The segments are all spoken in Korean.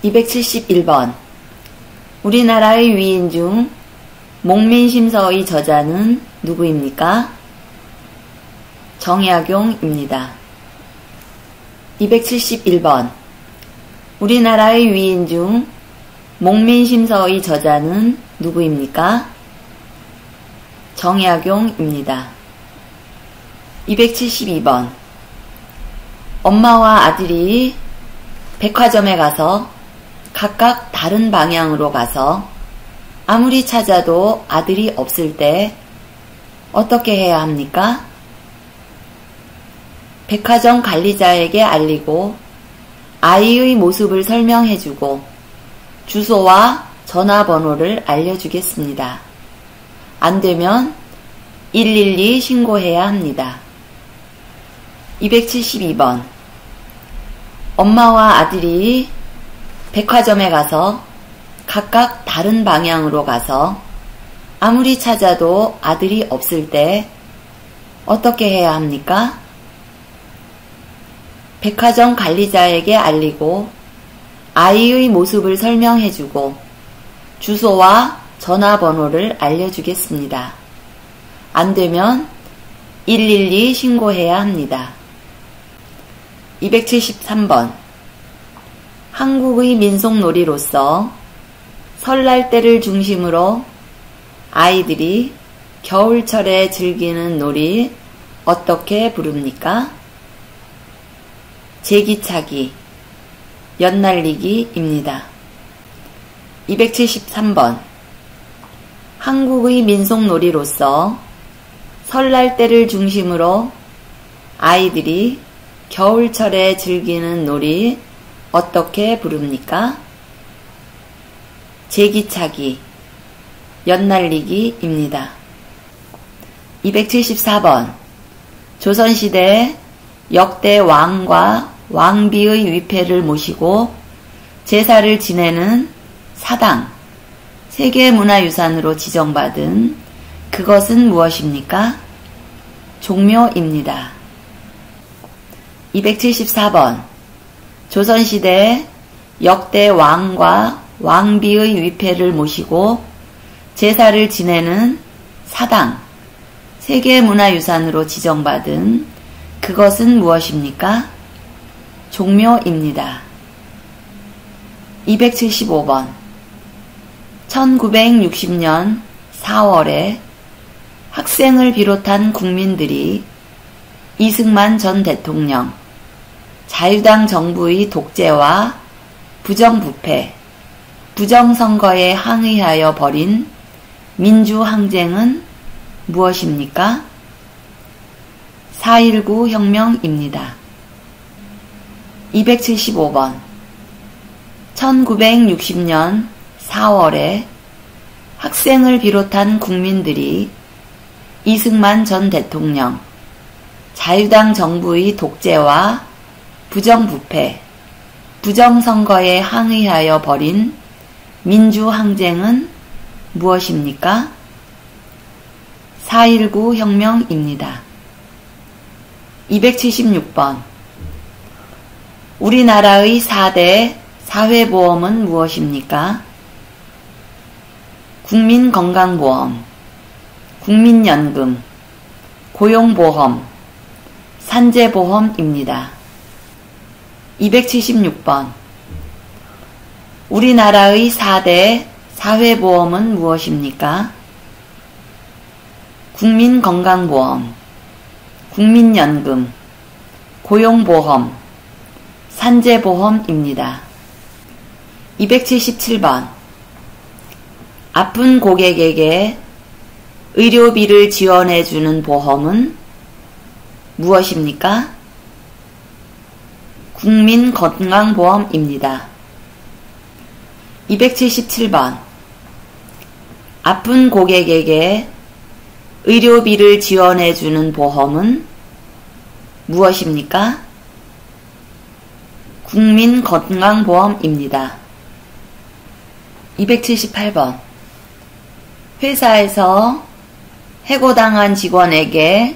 271번. 우리나라의 위인 중 목민심서의 저자는 누구입니까? 정약용입니다. 271번. 우리나라의 위인 중 목민심서의 저자는 누구입니까? 정약용입니다. 272번. 엄마와 아들이 백화점에 가서 각각 다른 방향으로 가서 아무리 찾아도 아들이 없을 때 어떻게 해야 합니까? 백화점 관리자에게 알리고 아이의 모습을 설명해주고 주소와 전화번호를 알려주겠습니다. 안 되면 112 신고해야 합니다. 272번. 엄마와 아들이 백화점에 가서 각각 다른 방향으로 가서 아무리 찾아도 아들이 없을 때 어떻게 해야 합니까? 백화점 관리자에게 알리고 아이의 모습을 설명해주고 주소와 전화번호를 알려주겠습니다. 안 되면 112 신고해야 합니다. 273번. 한국의 민속놀이로서 설날 때를 중심으로 아이들이 겨울철에 즐기는 놀이 어떻게 부릅니까? 제기차기, 연날리기입니다. 273번. 한국의 민속놀이로서 설날 때를 중심으로 아이들이 겨울철에 즐기는 놀이 어떻게 부릅니까? 제기차기, 연날리기입니다. 274번. 조선시대 역대 왕과 왕비의 위패를 모시고 제사를 지내는 사당, 세계문화유산으로 지정받은 그것은 무엇입니까? 종묘입니다. 274번. 조선시대 역대 왕과 왕비의 위패를 모시고 제사를 지내는 사당, 세계문화유산으로 지정받은 그것은 무엇입니까? 종묘입니다. 275번. 1960년 4월에 학생을 비롯한 국민들이 이승만 전 대통령, 자유당 정부의 독재와 부정부패, 부정선거에 항의하여 벌인 민주항쟁은 무엇입니까? 4.19 혁명입니다. 275번. 1960년 4월에 학생을 비롯한 국민들이 이승만 전 대통령, 자유당 정부의 독재와 부정부패, 부정선거에 항의하여 벌인 민주항쟁은 무엇입니까? 4.19 혁명입니다. 276번. 우리나라의 4대 사회보험은 무엇입니까? 국민건강보험, 국민연금, 고용보험, 산재보험입니다. 276번. 우리나라의 4대 사회보험은 무엇입니까? 국민건강보험, 국민연금, 고용보험, 산재보험입니다. 277번. 아픈 고객에게 의료비를 지원해주는 보험은 무엇입니까? 국민건강보험입니다. 277번. 아픈 고객에게 의료비를 지원해주는 보험은 무엇입니까? 국민건강보험입니다. 278번. 회사에서 해고당한 직원에게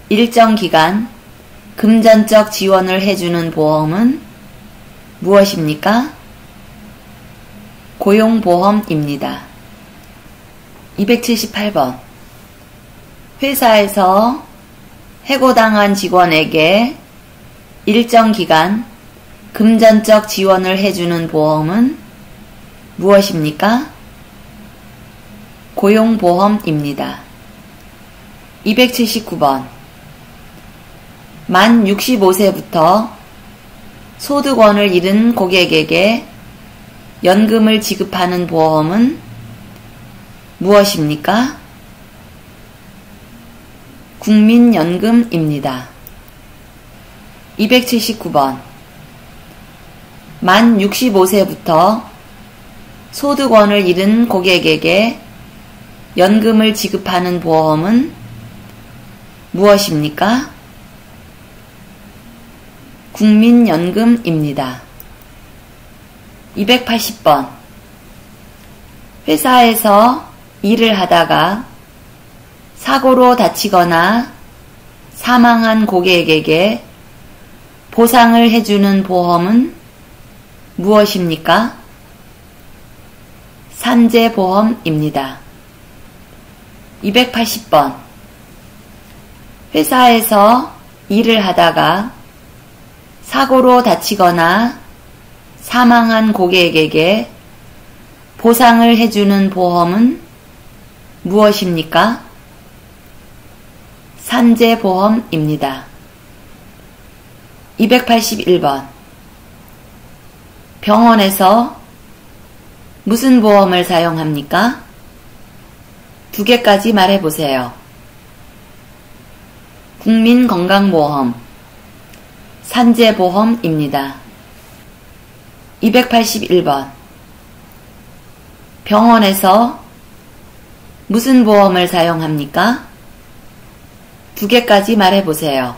일정 기간 금전적 지원을 해주는 보험은 무엇입니까? 고용보험입니다. 278번. 회사에서 해고당한 직원에게 일정 기간 금전적 지원을 해주는 보험은 무엇입니까? 고용보험입니다. 279번. 만 65세부터 소득원을 잃은 고객에게 연금을 지급하는 보험은 무엇입니까? 국민연금입니다. 279번. 만 65세부터 소득원을 잃은 고객에게 연금을 지급하는 보험은 무엇입니까? 국민연금입니다. 280번. 회사에서 일을 하다가 사고로 다치거나 사망한 고객에게 보상을 해주는 보험은 무엇입니까? 산재보험입니다. 280번. 회사에서 일을 하다가 사고로 다치거나 사망한 고객에게 보상을 해주는 보험은 무엇입니까? 산재보험입니다. 281번. 병원에서 무슨 보험을 사용합니까? 두 개까지 말해보세요. 국민건강보험, 산재보험입니다. 281번. 병원에서 무슨 보험을 사용합니까? 두 개까지 말해보세요.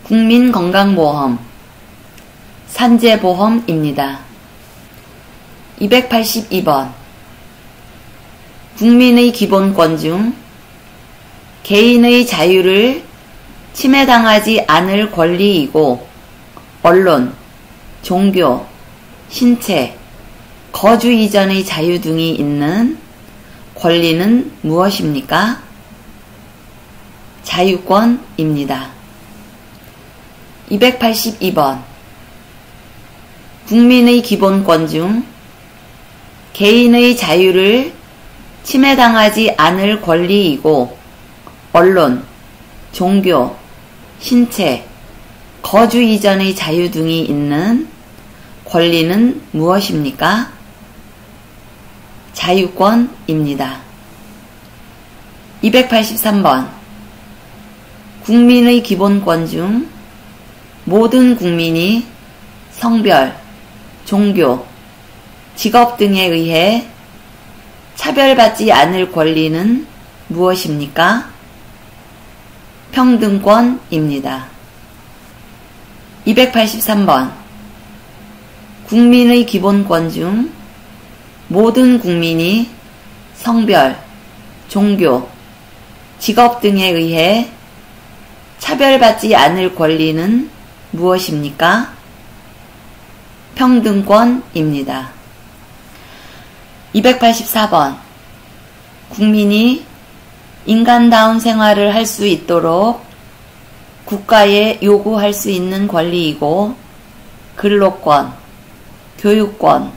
국민건강보험, 산재보험입니다. 282번. 국민의 기본권 중 개인의 자유를 침해당하지 않을 권리이고 언론, 종교, 신체, 거주 이전의 자유 등이 있는 권리는 무엇입니까? 자유권입니다. 282번. 국민의 기본권 중 개인의 자유를 침해당하지 않을 권리이고 언론, 종교, 신체, 거주 이전의 자유 등이 있는 권리는 무엇입니까? 자유권입니다. 283번. 국민의 기본권 중 모든 국민이 성별, 종교, 직업 등에 의해 차별받지 않을 권리는 무엇입니까? 평등권입니다. 283번. 국민의 기본권 중 모든 국민이 성별, 종교, 직업 등에 의해 차별받지 않을 권리는 무엇입니까? 평등권입니다. 284번. 국민이 인간다운 생활을 할 수 있도록 국가에 요구할 수 있는 권리이고 근로권, 교육권,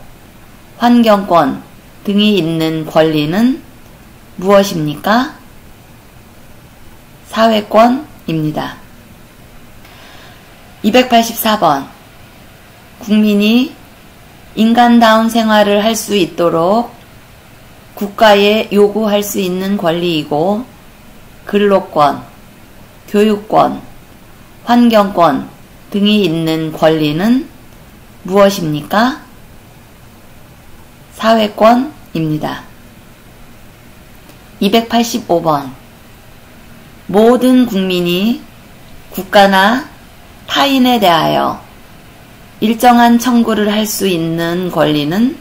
환경권 등이 있는 권리는 무엇입니까? 사회권입니다. 284번. 국민이 인간다운 생활을 할 수 있도록 국가에 요구할 수 있는 권리이고 근로권, 교육권, 환경권 등이 있는 권리는 무엇입니까? 사회권입니다. 285번. 모든 국민이 국가나 타인에 대하여 일정한 청구를 할 수 있는 권리는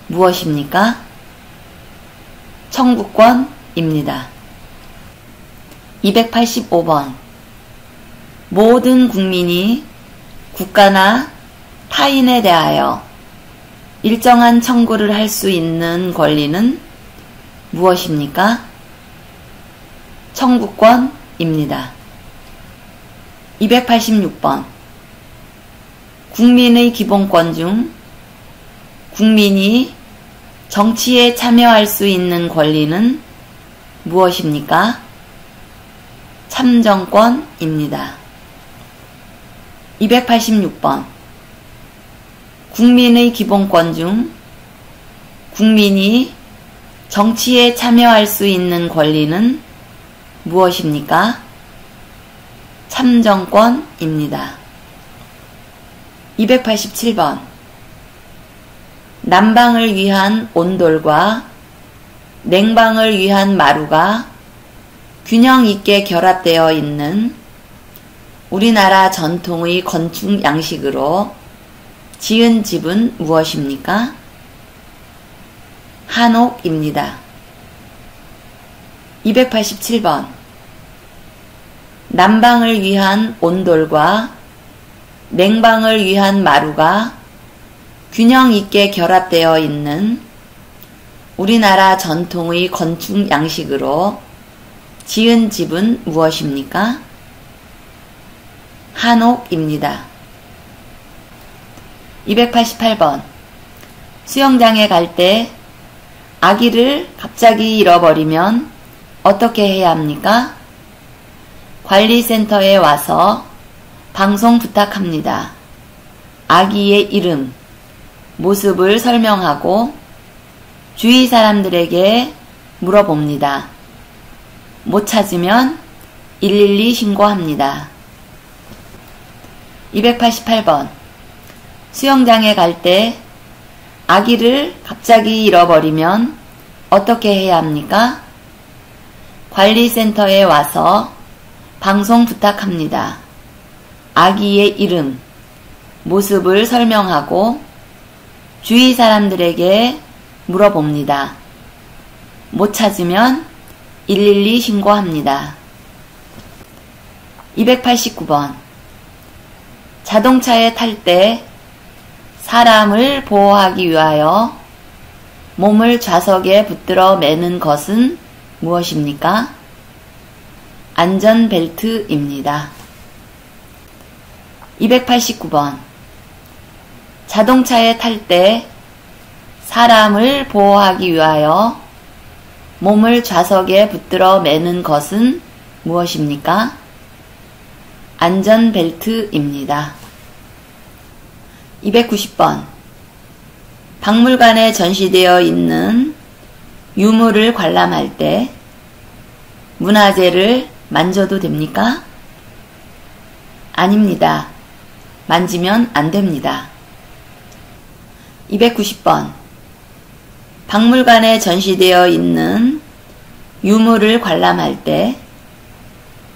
무엇입니까? 청구권입니다. 285번. 모든 국민이 국가나 타인에 대하여 일정한 청구를 할 수 있는 권리는 무엇입니까? 청구권입니다. 286번. 국민의 기본권 중 국민이 정치에 참여할 수 있는 권리는 무엇입니까? 참정권입니다. 286번. 국민의 기본권 중 국민이 정치에 참여할 수 있는 권리는 무엇입니까? 참정권입니다. 287번. 난방을 위한 온돌과 냉방을 위한 마루가 균형 있게 결합되어 있는 우리나라 전통의 건축 양식으로 지은 집은 무엇입니까? 한옥입니다. 287번. 난방을 위한 온돌과 냉방을 위한 마루가 균형 있게 결합되어 있는 우리나라 전통의 건축 양식으로 지은 집은 무엇입니까? 한옥입니다. 288번. 수영장에 갈 때 아기를 갑자기 잃어버리면 어떻게 해야 합니까? 관리센터에 와서 방송 부탁합니다. 아기의 이름, 모습을 설명하고 주위 사람들에게 물어봅니다. 못 찾으면 112 신고합니다. 288번. 수영장에 갈 때 아기를 갑자기 잃어버리면 어떻게 해야 합니까? 관리센터에 와서 방송 부탁합니다. 아기의 이름, 모습을 설명하고 주위 사람들에게 물어봅니다. 못 찾으면 112 신고합니다. 289번. 자동차에 탈 때 사람을 보호하기 위하여 몸을 좌석에 붙들어 매는 것은 무엇입니까? 안전벨트입니다. 289번. 자동차에 탈 때 사람을 보호하기 위하여 몸을 좌석에 붙들어 매는 것은 무엇입니까? 안전벨트입니다. 290번. 박물관에 전시되어 있는 유물을 관람할 때 문화재를 만져도 됩니까? 아닙니다. 만지면 안 됩니다. 290번. 박물관에 전시되어 있는 유물을 관람할 때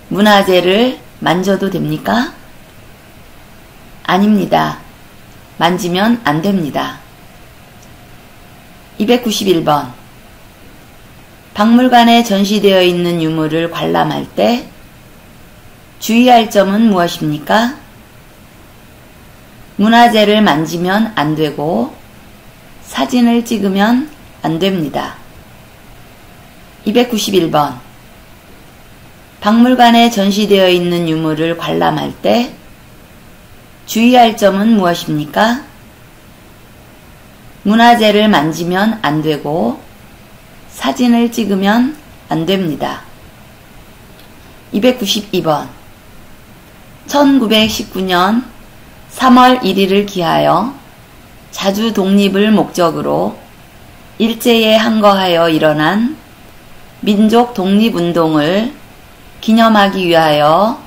문화재를 만져도 됩니까? 아닙니다. 만지면 안 됩니다. 291번. 박물관에 전시되어 있는 유물을 관람할 때 주의할 점은 무엇입니까? 문화재를 만지면 안 되고 사진을 찍으면 안 됩니다. 291번. 박물관에 전시되어 있는 유물을 관람할 때 주의할 점은 무엇입니까? 문화재를 만지면 안 되고 사진을 찍으면 안 됩니다. 292번. 1919년 3월 1일을 기하여 자주 독립을 목적으로 일제에 항거하여 일어난 민족 독립운동을 기념하기 위하여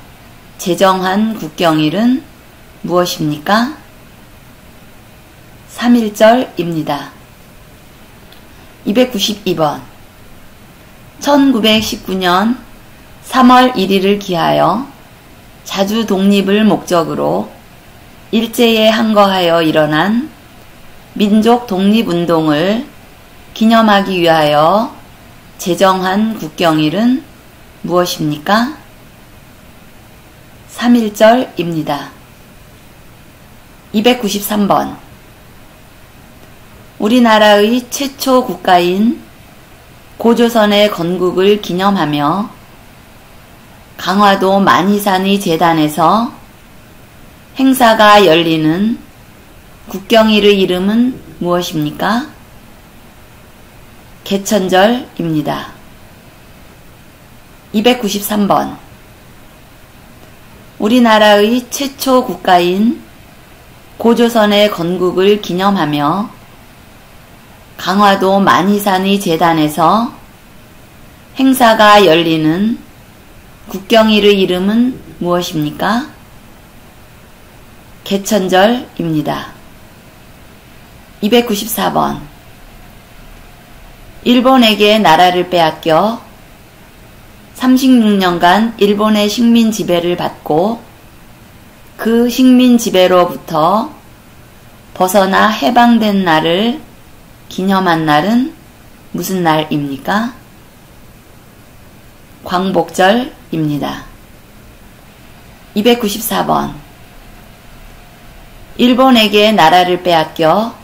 제정한 국경일은 무엇입니까? 3.1절입니다. 292번. 1919년 3월 1일을 기하여 자주 독립을 목적으로 일제에 항거하여 일어난 민족 독립운동을 기념하기 위하여 제정한 국경일은 무엇입니까? 3.1절입니다. 293번. 우리나라의 최초 국가인 고조선의 건국을 기념하며 강화도 만이산의 재단에서 행사가 열리는 국경일의 이름은 무엇입니까? 개천절입니다. 293번. 우리나라의 최초 국가인 고조선의 건국을 기념하며 강화도 만이산의 재단에서 행사가 열리는 국경일의 이름은 무엇입니까? 개천절입니다. 294번. 일본에게 나라를 빼앗겨 36년간 일본의 식민 지배를 받고 그 식민 지배로부터 벗어나 해방된 날을 기념한 날은 무슨 날입니까? 광복절입니다. 294번. 일본에게 나라를 빼앗겨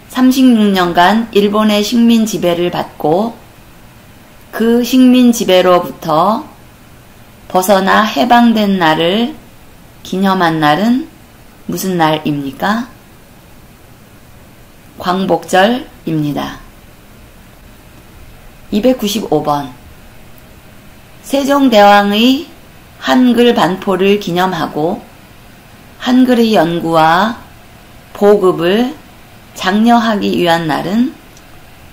36년간 일본의 식민 지배를 받고 그 식민 지배로부터 벗어나 해방된 날을 기념한 날은 무슨 날입니까? 광복절입니다. 295번. 세종대왕의 한글 반포를 기념하고 한글의 연구와 보급을 장려하기 위한 날은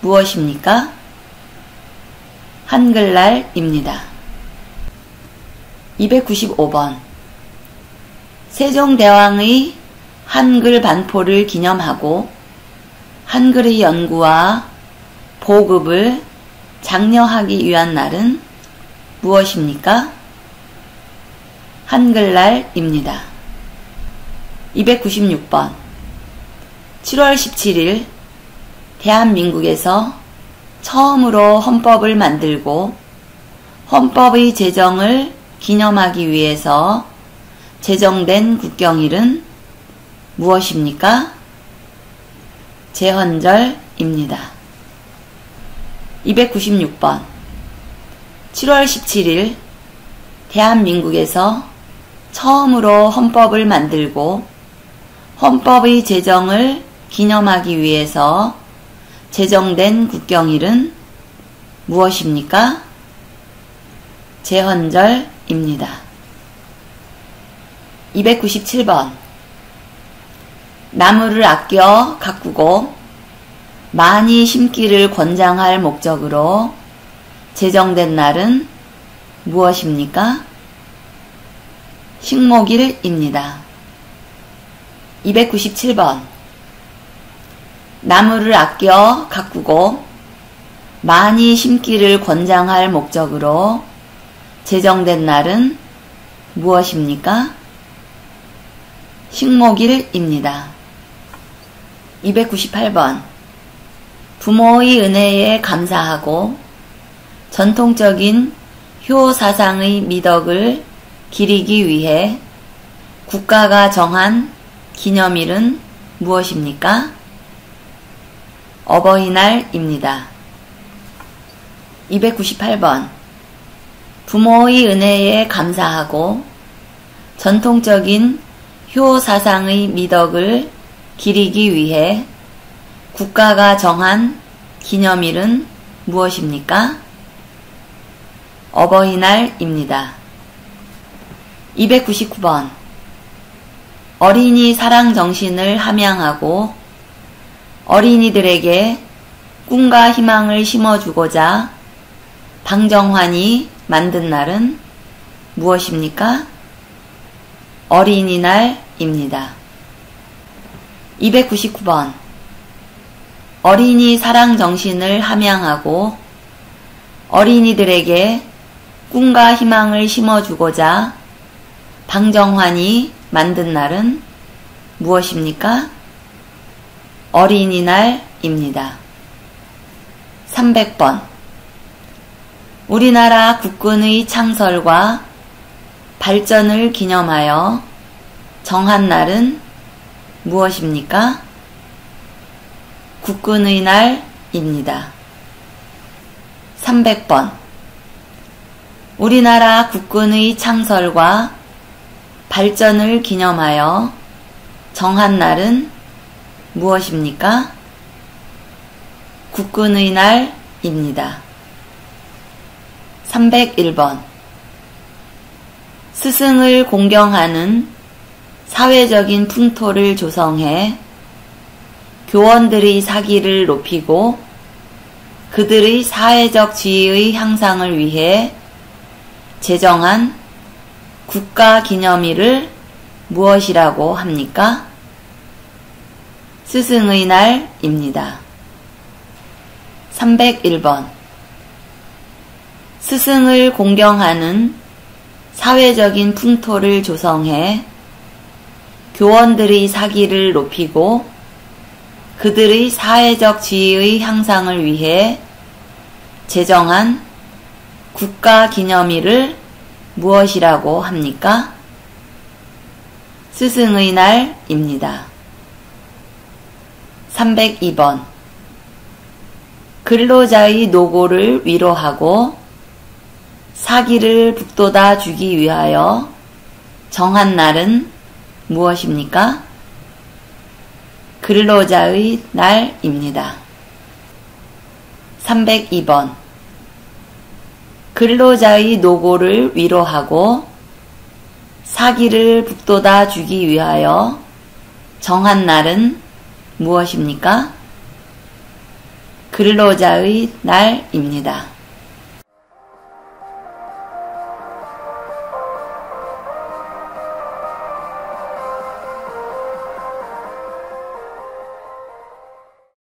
무엇입니까? 한글날입니다. 295번. 세종대왕의 한글 반포를 기념하고 한글의 연구와 보급을 장려하기 위한 날은 무엇입니까? 한글날입니다. 296번. 7월 17일 대한민국에서 처음으로 헌법을 만들고 헌법의 제정을 기념하기 위해서 제정된 국경일은 무엇입니까? 제헌절입니다. 296번. 7월 17일 대한민국에서 처음으로 헌법을 만들고 헌법의 제정을 기념하기 위해서 제정된 국경일은 무엇입니까? 제헌절입니다. 297번. 나무를 아껴 가꾸고 많이 심기를 권장할 목적으로 제정된 날은 무엇입니까? 식목일입니다. 297번. 나무를 아껴 가꾸고 많이 심기를 권장할 목적으로 제정된 날은 무엇입니까? 식목일입니다. 298번. 부모의 은혜에 감사하고 전통적인 효사상의 미덕을 기리기 위해 국가가 정한 기념일은 무엇입니까? 어버이날입니다. 298번. 부모의 은혜에 감사하고 전통적인 효사상의 미덕을 기리기 위해 국가가 정한 기념일은 무엇입니까? 어버이날입니다. 299번. 어린이 사랑 정신을 함양하고 어린이들에게 꿈과 희망을 심어주고자 방정환이 만든 날은 무엇입니까? 어린이날입니다. 299번. 어린이 사랑 정신을 함양하고 어린이들에게 꿈과 희망을 심어주고자 방정환이 만든 날은 무엇입니까? 어린이날입니다. 300번. 우리나라 국군의 창설과 발전을 기념하여 정한 날은 무엇입니까? 국군의 날입니다. 300번. 우리나라 국군의 창설과 발전을 기념하여 정한 날은 무엇입니까? 국군의 날입니다. 301번. 스승을 공경하는 사회적인 풍토를 조성해 교원들의 사기를 높이고 그들의 사회적 지위의 향상을 위해 제정한 국가기념일을 무엇이라고 합니까? 스승의 날입니다. 301번. 스승을 공경하는 사회적인 풍토를 조성해 교원들의 사기를 높이고 그들의 사회적 지위의 향상을 위해 제정한 국가기념일을 무엇이라고 합니까? 스승의 날입니다. 302번. 근로자의 노고를 위로하고 사기를 북돋아 주기 위하여 정한 날은 무엇입니까? 근로자의 날입니다. 302번. 근로자의 노고를 위로하고 사기를 북돋아 주기 위하여 정한 날은 무엇입니까? 근로자의 날입니다.